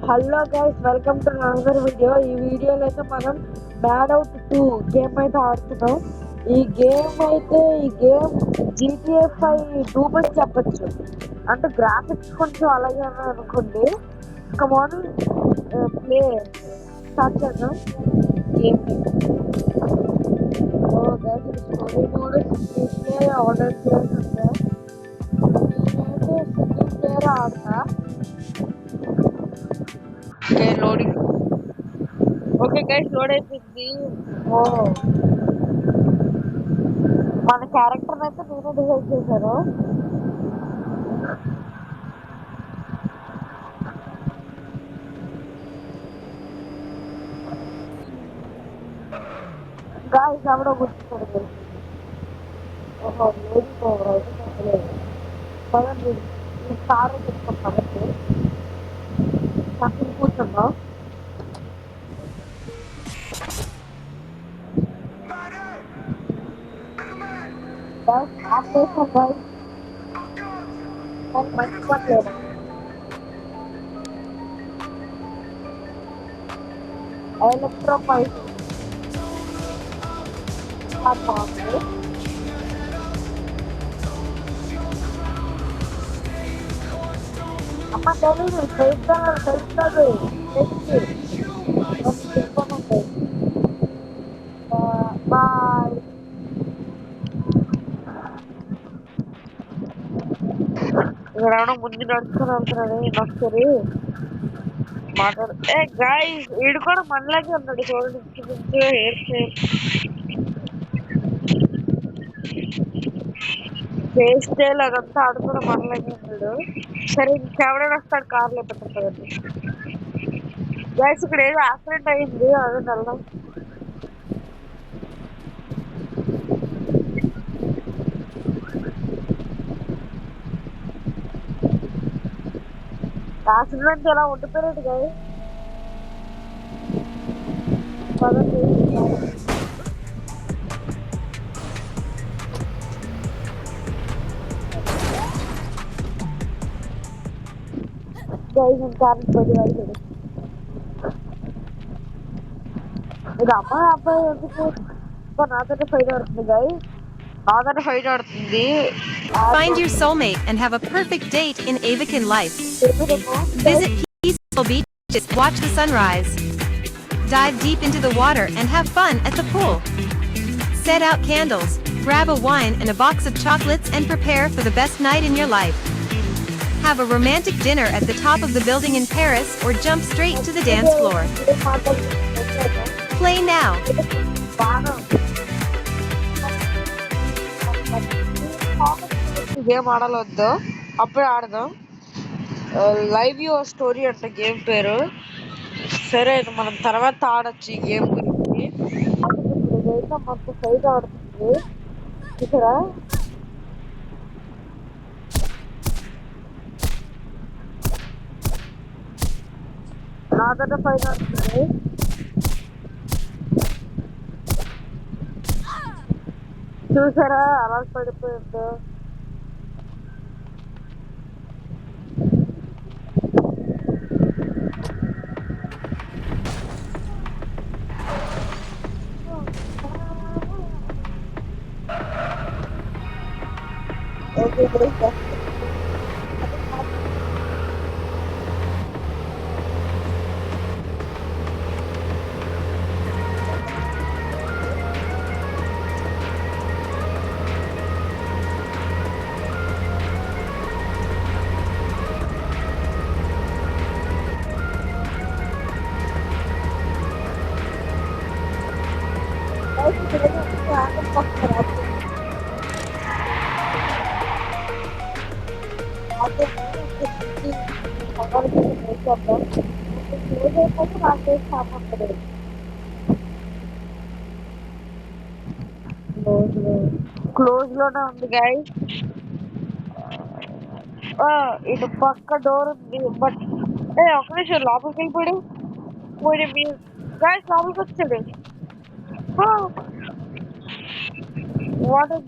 Hello guys, welcome to another video. ఈ వీడియోలో అయితే మనం బ్యాడ్ అవుట్ 2 గేమ్ అయితే ఆడుతున్నాం. ఈ గేమ్ GTA 5 డూప్ అని చెప్పచ్చు. అంటే గ్రాఫిక్స్ కొంచెం అలాగే ఉన్నాయి అనుకోండి. కమాన్ ప్లే స్టార్ట్ చేద్దాం గేమ్. గైస్, ఇది story mode single player order players ఉంటాయి. నేనైతే సింగిల్ ప్లేయర్ ఆడతా. Okay, loading. Okay guys, load అయిపోయింది. ఓ మన క్యారెక్టర్ అయితే నేనే డిసైడ్ చేశాను. గాయస్ ఎవడో గుర్తున్నాడు. ఓహో, లోడింగ్ ఓవర్ అయితే చెప్పలేదు. పదండి, ఈ కారు చెప్తాం కాబట్టి పక్కన కూర్చున్నాం. గాయస్ ఆఫ్ చేసాం. గాయస్ నాకు మంచి పట్లేదు. ఎలక్ట్రో పైప్ బాగుంది. అమ్మ తెలియదు, తెలుస్తుంది. చెప్పమండి. బాయ్. ఇక్కడ ఎవడో ముందు నడుచుకుని వెళ్తున్నాడు. ఒకసారి మాట్లాడు. గాయస్, వీడు కూడా మనలాగే ఉన్నాడు చూడండి. హెయిర్ స్టైల్ అదంతా ఆడు కూడా మనలాగే ఉన్నాడు. సరే, ఇంకెవడైనా వస్తాడు కార్లో పెట్టండి. గాయస్, ఇక్కడ ఏదో యాక్సిడెంట్ అయింది. అదే వెళ్దాం. యాక్సిడెంట్ ఎలా ఉండిపోయాడు గాయస్. పదండి. గైస్ ఇంకా 10 వయసు. ఇది అమ్మాయి అబ్బాయి ఎందుకు నాతోనే ఫైట్ ఆడుతుంది. గైస్ నాతోనే ఫైట్ ఆడుతుంది. Find your soulmate and have a perfect date in Avakin life. Visit peaceful beaches, watch the sunrise. Dive deep into the water and have fun at the pool. Set out candles, grab a wine and a box of chocolates and prepare for the best night in your life. Have a romantic dinner at the top of the building in Paris or jump straight to the dance floor. Play now. Game ఆడాలొద్దు, అప్పుడే ఆడదాం. Live your story అంట game పేరు. సరే, మనం తర్వాత ఆడొచ్చు ఈ గేమ్ గురించి. ఇదైతే మొత్తం ఫైట్ ఆడుతుంది ఇక్కడ. నాతో ఫైట్ ఆడుతుంది. చూసారా అలా పడిపోయిందో. ఓకే, క్లోజ్ లోనే ఉంది గైస్. ఇటు పక్క డోర్ ఉంది. బట్ ఒక నిమిషం, లోపలికి వెళ్ళిపోయాడు. పోయి మీరు గైస్ లోపలికి వచ్చాడు. వాటర్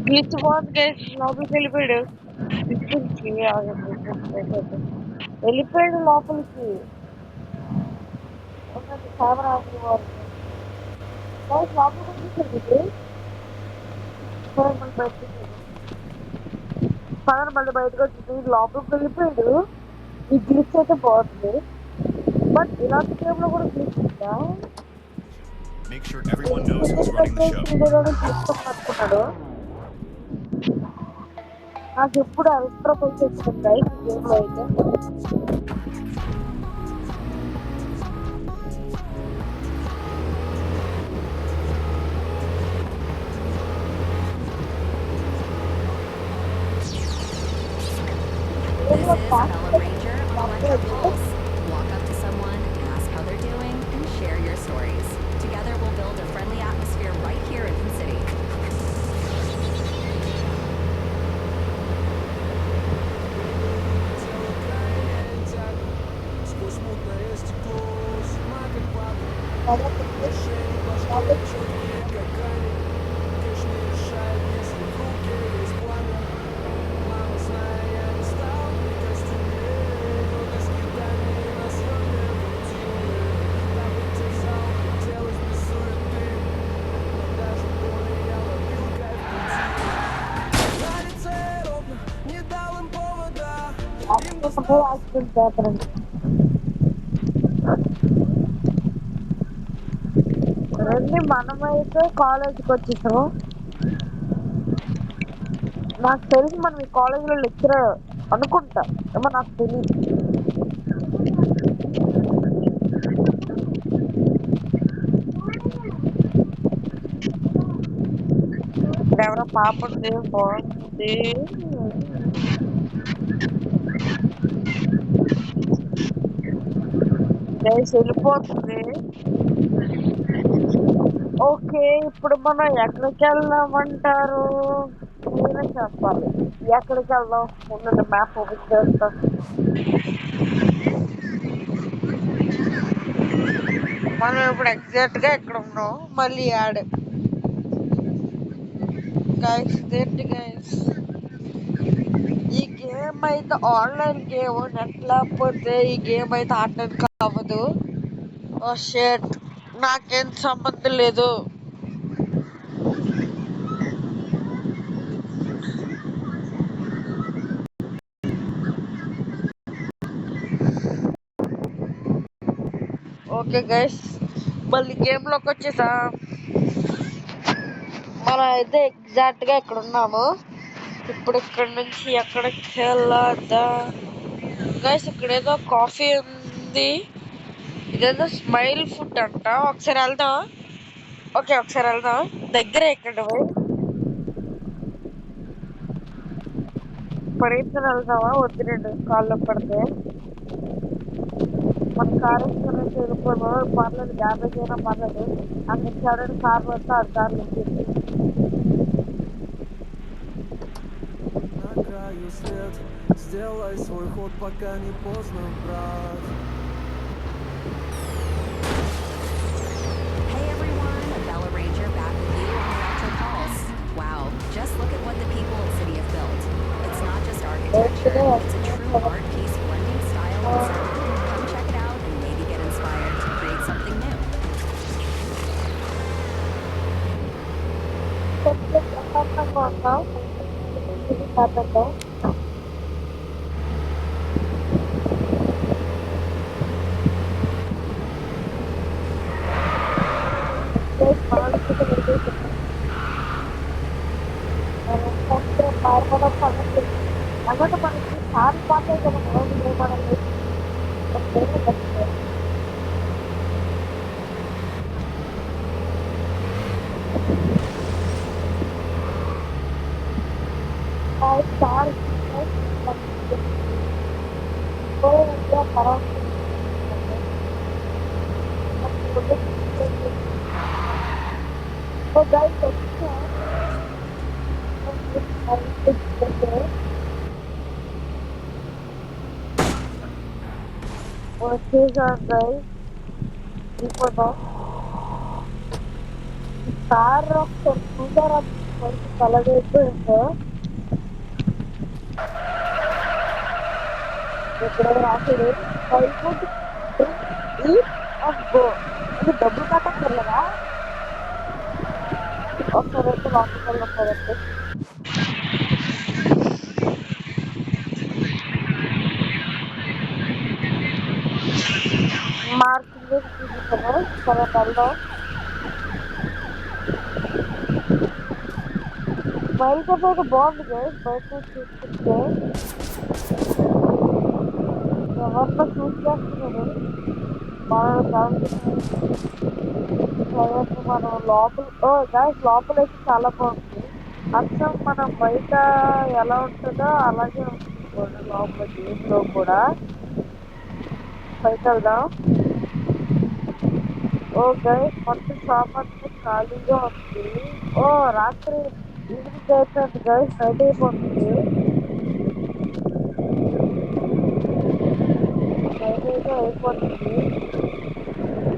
గ్లిచ్ బాగుంది గైస్. లోపలికి వెళ్ళిపోయాడు. వెళ్ళిపోయాడు లోపలికి. ఉన్నది కెమెరా ఆఫ్ వాళ్ళు లోపలికి వచ్చేసాడు ఇది. మళ్ళీ బయటకు పదన మళ్ళీ బయటకు వచ్చేసి లోపలికి వెళ్ళిపోయాడు. ఈ గ్లిచ్ అయితే బాగుంది, బట్ ఇలాంటి గేమ్ లో కూడా గ్లిచ్ ఉందా? Make sure everyone knows who's running the show. అనుకున్నాడు. నాకు ఎప్పుడు అల్ట్రా పైకి వచ్చింది ఈ గేమ్ లో అయితే. This is Bella Ranger on Electro Pulse. Walk up to someone, ask how they're doing, and share your stories. Together we'll build a friendly atmosphere right here in the city. Accident paper రండి, మనమైతే కాలేజీకి వచ్చేసాం. నాకు తెలిసి మనం ఈ కాలేజీలో lecturer అనుకుంటా, ఏమో నాకు తెలియదు. ఇక్కడ ఎవరో పాప ఉంది, బాగుంది. వెళ్ళిపోతుంది. ఓకే, ఇప్పుడు మనం ఎక్కడికి వెళ్దామంటారు? మీరే చెప్పాలి. ఎక్కడికి వెళ్దాం? ముందు మ్యాప్ ఓపెన్ చేస్తాం. మనం ఇప్పుడు ఎగ్జాక్ట్ గా ఎక్కడ ఉన్నాం, మళ్ళీ యాడ్ గైస్. ఏంటి గైస్, ఈ గేమ్ అయితే ఆన్లైన్ గేమ్, నెట్ లేకపోతే ఈ గేమ్ అయితే ఆడడానికి అవ్వదు. ఓ షేట్, నాకేం సంబంధం లేదు. ఓకే గైస్, మళ్ళీ గేమ్ లోకి వచ్చేసా. మనం అయితే ఎగ్జాక్ట్ గా ఇక్కడ ఉన్నాము. ఇప్పుడు ఇక్కడ నుంచి ఎక్కడికి వెళ్ళదా గైస్? ఇక్కడ ఏదో కాఫీ ఉంది, ఇదేదో స్మైల్ ఫుడ్ అంట. ఒకసారి వెళ్దాం. ఓకే, ఒకసారి వెళ్దాం. దగ్గరే ఇక్కడ పరిగెత్తుని వెళ్దామా? వద్దు, రెండు కాళ్ళు పడితే మన కార్ ఇన్సూరెన్స్ వెళ్ళిపోదాం. పర్లేదు, డ్యామేజ్ అయినా పర్లేదు. అక్కడ చూడండి, కార్ వస్తే ఆ కార్లు వచ్చింది. Сделай свой ход, пока не поздно, брат. Hey everyone, Bella Ranger back with you on Electro Pulse. Wow, just look at what the people of the city have built. It's not just architecture, it's a true art piece blending style and sound. Come check it out and maybe get inspired to create something new. అన్నట్టు మనకి sir pass అయితే మనకి sir వచ్చేసాను guys. ఇప్పుడు car చూసారా కొంచెం కలగైతే ఉందో? ఇక్కడ రాసేది I would drink eat and go ఇది డబ్బులు కట్టక్కర్లేదా ఒకసారి అయితే లోపలికి వెళ్దాం కదండి మార్కింగ్ చూపిస్తాను సరే వెళ్దాం బయట బయట బాగుంది గైస్ బయట చూసుకుంటే ఎవరితో చూస్ చేస్తున్నారు మనం లోపల గైస్ లోపల అయితే చాలా బాగుంది అచ్చం మనం బయట ఎలా ఉంటుందో అలాగే ఉంటుంది లోపల గేమ్లో కూడా బయట వెళ్దాం ఓ గైస్ మొత్తం షాప్ అంతా ఖాళీగా ఉంది ఓ రాత్రి ఈవినింగ్ అయిపోయింది గైస్ నైట్ అయిపోతుంది నైట్ అయితే అయిపోతుంది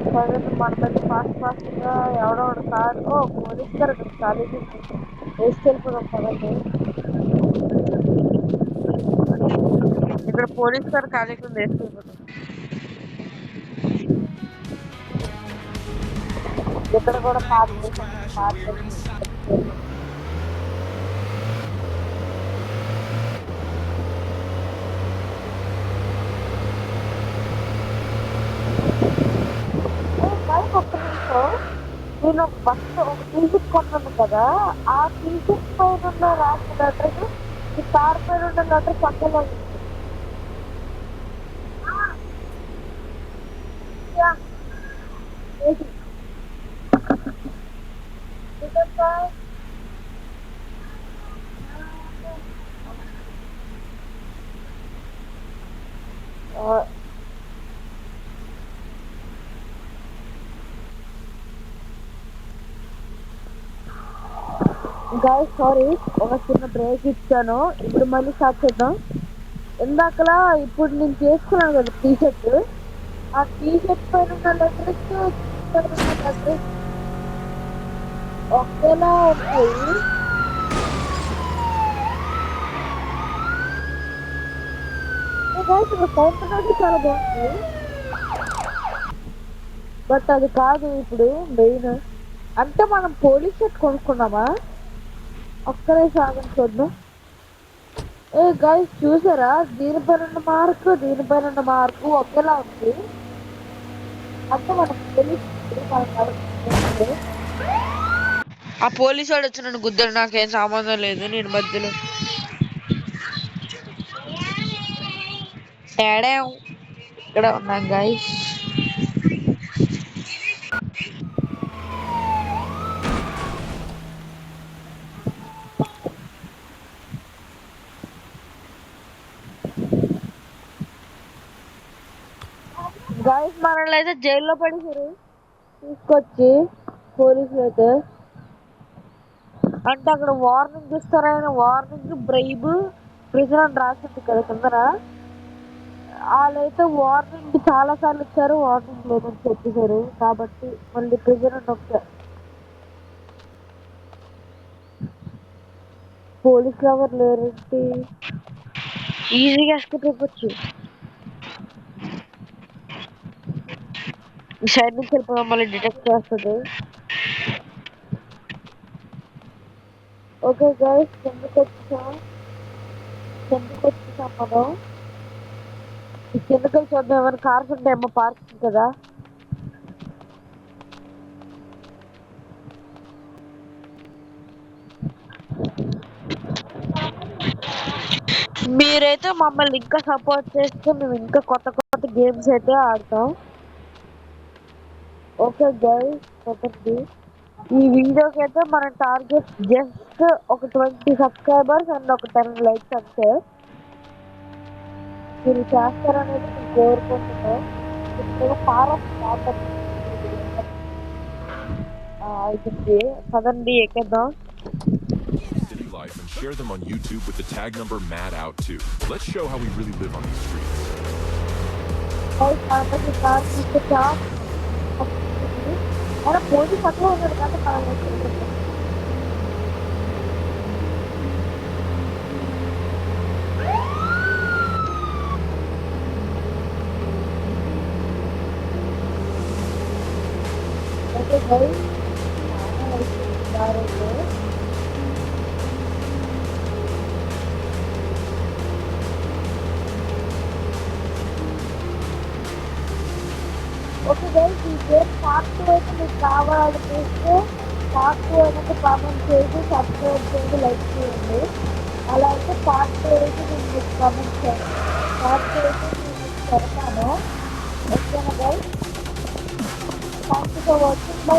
సరే మనమైతే ఫాస్ట్గా ఎవడో కాదు ఓ పోలీస్ గారు ఇక్కడ ఖాళీగా వేసుకెళ్ళిపోదాం కదండి ఇక్కడ పోలీస్ గారు ఖాళీగా వేసుకెళ్ళిపోతాం ఇక్కడ కూడా పార్క్ ఒక్క నిమిషం నేను బస్సు ఒక టీషర్ట్ కొన్నాను కదా ఆ టీషర్ట్ పైన రాసిన లెటర్ ఈ కార్ పైన ఉన్న లెటర్ పక్కన గాయస్ సారీ ఒక చిన్న బ్రేక్ ఇచ్చాను ఇప్పుడు మళ్ళీ స్టార్ట్ చేద్దాం ఇందాకలా ఇప్పుడు నేను చేసుకున్నాను కదా టీషర్ట్ ఆ టీషర్ట్ పైన ఉన్న లెటర్స్ ఒకేలా ఉంటాయి కౌంటర్ అయితే చాలా బాగుంది బట్ అది కాదు ఇప్పుడు మెయిన్ అంటే మనం పోలీస్ షర్ట్ కొనుక్కున్నామా ఒక్కరే సాగం చూద్దాం ఏ గైస్ చూసారా దీనిపైన మార్కు ఒకేలా ఉంది అంటే మనం పోలీస్ ఆ పోలీసు వాడు వచ్చి నన్ను గుద్దాడు నాకేం సంబంధం లేదు నేను మధ్యలో తేడా ఇక్కడ ఉన్నాం గైస్ గైస్ మనల్ని అయితే జైల్లో పడేసారు తీసుకొచ్చి పోలీసులు అయితే అంటే అక్కడ వార్నింగ్ ఇస్తారైన వార్నింగ్ బ్రైబ్ ప్రిజన్ అని రాసింది కదా కిందన వాళ్ళైతే వార్నింగ్ చాలా సార్లు ఇచ్చారు వార్నింగ్ లేదని చెప్పేశారు కాబట్టి మళ్ళీ ప్రిజన్ అని వచ్చారు పోలీసులు ఎవరు లేరేంటి ఈజీగా ఎస్కేప్ అయిపోవచ్చు ఈ సైడ్ నుంచి వెళ్ళిపోదాం మళ్ళీ డిటెక్ట్ చేస్తుంది ఓకే గైస్ కిందకి వచ్చాం మనం ఈ కిందకి వెళ్ళి చూద్దాం ఏమైనా కార్స్ ఉంటాయేమో పార్కింగ్ కదా మీరైతే మమ్మల్ని ఇంకా సపోర్ట్ చేస్తే మేము ఇంకా కొత్త గేమ్స్ అయితే ఆడతాం ఓకే గైస్ చెప్పండి ఈ వీడియోకి అయితే మన టార్గెట్ జస్ట్ ఒక 20 సబ్స్క్రైబర్స్ అండ్ ఒక 10 లైక్స్ అంతే మీరు చేస్తారనేది నేను కోరుకుంటున్నాను ఇప్పుడు అవుతుంది పదండి ఎక్కేద్దాం City life and share them on YouTube with the tag number MADOUT2. Let's show how we really live on these streets. మన పోలీస్ అట్లా ఉన్నాడు కదా మనం. గైస్ చాలా అయిపోయిందారైతే ఓకే గైస్ ఈ గేమ్ పార్ట్ 2 అయితే మీకు కావాలనిపిస్తే పార్ట్ 2 అనేది కామెంట్ చేసి సబ్స్క్రైబ్ చేసి లైక్ చేయండి. అలా అయితే పార్ట్ 2 అయితే నేను మీకు కామెంట్ చేయండి. పార్ట్ 2 అయితే నేను మీకు పెడతాను. ఓకేనా guys? Thank you for watching. By.